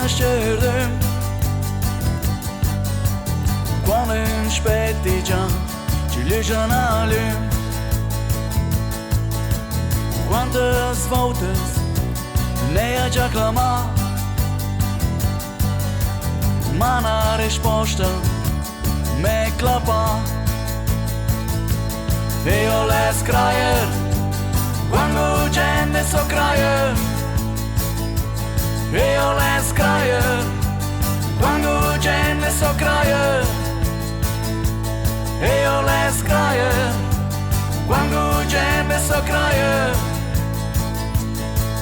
nascere quando aspetti già ci leggiano a lume. Quantas voltas nem a già clamar, ma na risposta me clapa. Io le scraier quando gente so craier. Io le scraier quando gente so craier. Io le scraier quando gente so craier.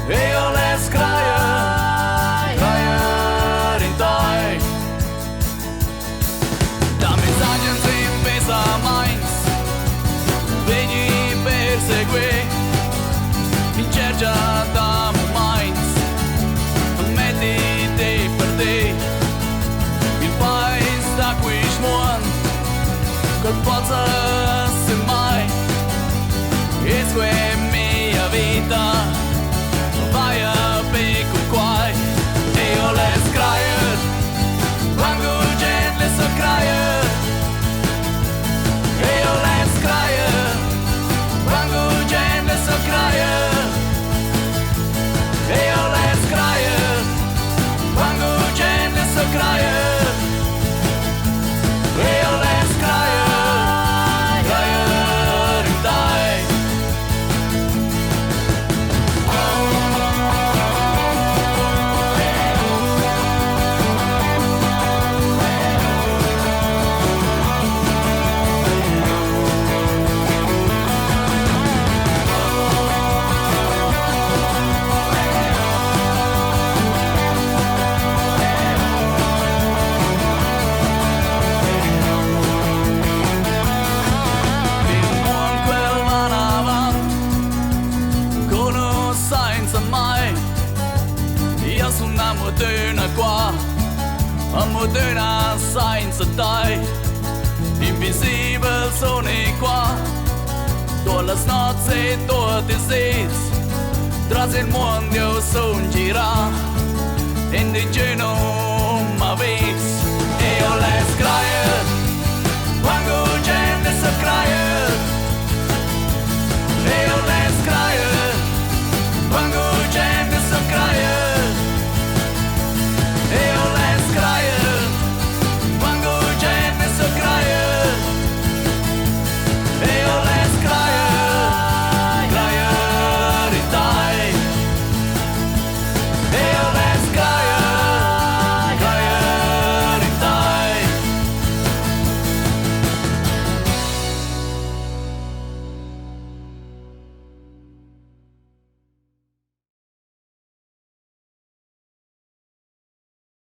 Io le scraier, craier in tai. Da mensagem sem pensar mais, vedi perseguir, incerca da mais, metti-te per te. Il país da qui smuon, col forza se mai, isso è mia vita. Vai a pico quai. Io le scraier quando gente le so craier. Io le scraier quando gente le so craier. Io le scraier quando gente le so craier. Io le scraier, craier in tai. Moderna qua, a moderna senza dai. Invisibile sono qua, tutte le nozze, tutte le sedi. Tra il mondo io sono girato, indigeno ma vedi.